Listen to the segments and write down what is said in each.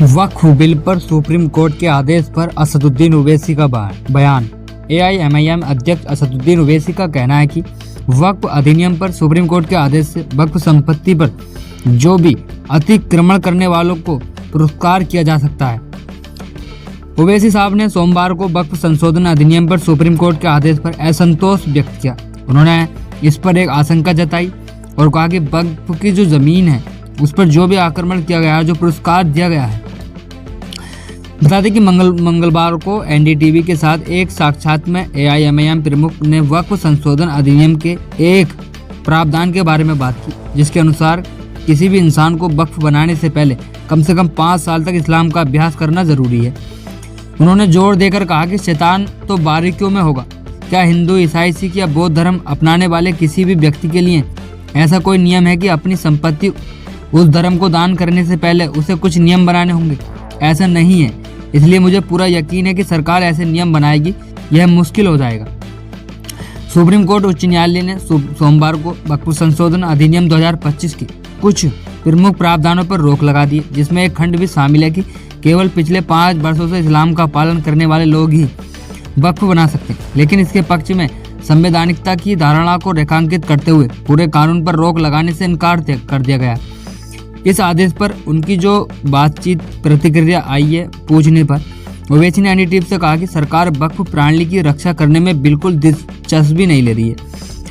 वक्फ bill पर supreme court के आदेश पर असदुद्दीन ओवैसी का बयान। AIMIM अध्यक्ष असदुद्दीन ओवैसी का कहना है कि वक्फ अधिनियम पर सुप्रीम कोर्ट के आदेश से वक्फ संपत्ति पर जो भी अतिक्रमण करने वालों को पुरस्कार किया जा सकता है। ओवैसी साहब ने सोमवार को वक्फ संशोधन अधिनियम पर सुप्रीम कोर्ट के आदेश पर असंतोष व्यक्त किया। उन्होंने इस पर एक आशंका जताई और कहा कि वक्फ की जो जमीन है उस पर जो भी आक्रमण किया गया है, जो पुरस्कार दिया गया है। बता दें कि मंगलवार को NDTV के साथ एक साक्षात्कार में AIMIM प्रमुख ने वक्फ संशोधन अधिनियम के एक प्रावधान के बारे में बात की, जिसके अनुसार किसी भी इंसान को वक्फ बनाने से पहले कम से कम 5 साल तक इस्लाम का अभ्यास करना जरूरी है। उन्होंने जोर देकर कहा कि शैतान तो बारीकियों में होगा। क्या हिंदू, ईसाई, सिख या बौद्ध धर्म अपनाने वाले किसी भी व्यक्ति के लिए ऐसा कोई नियम है कि अपनी संपत्ति उस धर्म को दान करने से पहले उसे कुछ नियम बनाने होंगे? ऐसा नहीं है। इसलिए मुझे पूरा यकीन है कि सरकार ऐसे नियम बनाएगी, यह मुश्किल हो जाएगा। सुप्रीम कोर्ट उच्च न्यायालय ने सोमवार को वक्फ संशोधन अधिनियम 2025 के कुछ प्रमुख प्रावधानों पर रोक लगा दी, जिसमें एक खंड भी शामिल है कि केवल पिछले 5 वर्षों से इस्लाम का पालन करने वाले लोग ही वक्फ बना सकते हैं। लेकिन इसके पक्ष में संवैधानिकता की धारणा को रेखांकित करते हुए पूरे कानून पर रोक लगाने से इनकार कर दिया गया। इस आदेश पर उनकी जो बातचीत प्रतिक्रिया आई है पूछने पर ओवैसी ने NDTV से कहा कि सरकार वक्फ प्रणाली की रक्षा करने में बिल्कुल दिलचस्पी नहीं ले रही है।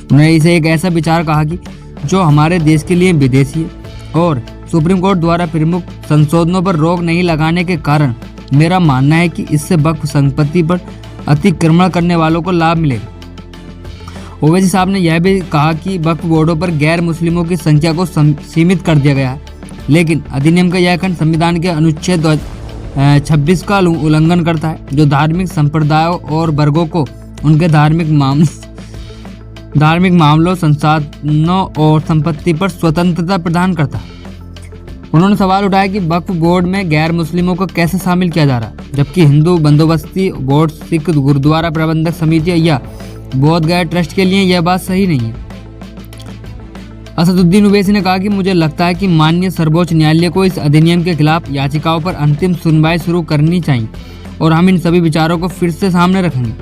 उन्होंने इसे एक ऐसा विचार कहा कि जो हमारे देश के लिए विदेशी है और सुप्रीम कोर्ट द्वारा प्रमुख संशोधनों पर रोक नहीं लगाने के कारण मेरा मानना है कि इससे वक्फ संपत्ति पर अतिक्रमण करने वालों को लाभ मिलेगा। ओवैसी साहब ने यह भी कहा कि वक्फ बोर्डों पर गैर मुस्लिमों की संख्या को सीमित कर दिया गया है, लेकिन अधिनियम का यह खंड संविधान के अनुच्छेद 26 का उल्लंघन करता है, जो धार्मिक संप्रदायों और वर्गों को उनके धार्मिक मामलों, संसाधनों और संपत्ति पर स्वतंत्रता प्रदान करता है। उन्होंने सवाल उठाया कि वक्फ बोर्ड में गैर मुस्लिमों को कैसे शामिल किया जा रहा है, जबकि हिंदू बंदोबस्ती बोर्ड, सिख गुरुद्वारा प्रबंधक समिति या बोध गया ट्रस्ट के लिए यह बात सही नहीं है। असदुद्दीन ओवैसी ने कहा कि मुझे लगता है कि माननीय सर्वोच्च न्यायालय को इस अधिनियम के खिलाफ याचिकाओं पर अंतिम सुनवाई शुरू करनी चाहिए और हम इन सभी विचारों को फिर से सामने रखेंगे।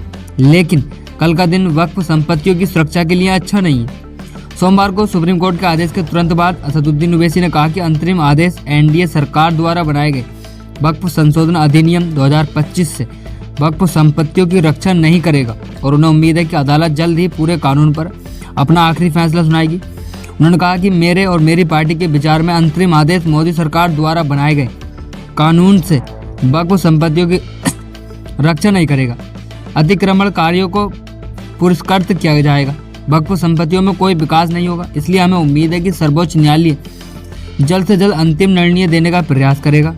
लेकिन कल का दिन वक्फ संपत्तियों की सुरक्षा के लिए अच्छा नहीं है। सोमवार को सुप्रीम कोर्ट के आदेश के तुरंत बाद असदुद्दीन ओवैसी ने कहा कि अंतरिम आदेश NDA सरकार द्वारा बनाए गए वक्फ संशोधन अधिनियम 2025 से वक्फ संपत्तियों की रक्षा नहीं करेगा और उन्हें उम्मीद है कि अदालत जल्द ही पूरे कानून पर अपना आखिरी फैसला सुनाएगी। उन्होंने कहा कि मेरे और मेरी पार्टी के विचार में अंतरिम आदेश मोदी सरकार द्वारा बनाए गए कानून से वक्फ संपत्तियों की रक्षा नहीं करेगा। अतिक्रमणकारियों को पुरस्कृत किया जाएगा। वक्फ संपत्तियों में कोई विकास नहीं होगा। इसलिए हमें उम्मीद है कि सर्वोच्च न्यायालय जल्द से जल्द अंतिम निर्णय देने का प्रयास करेगा।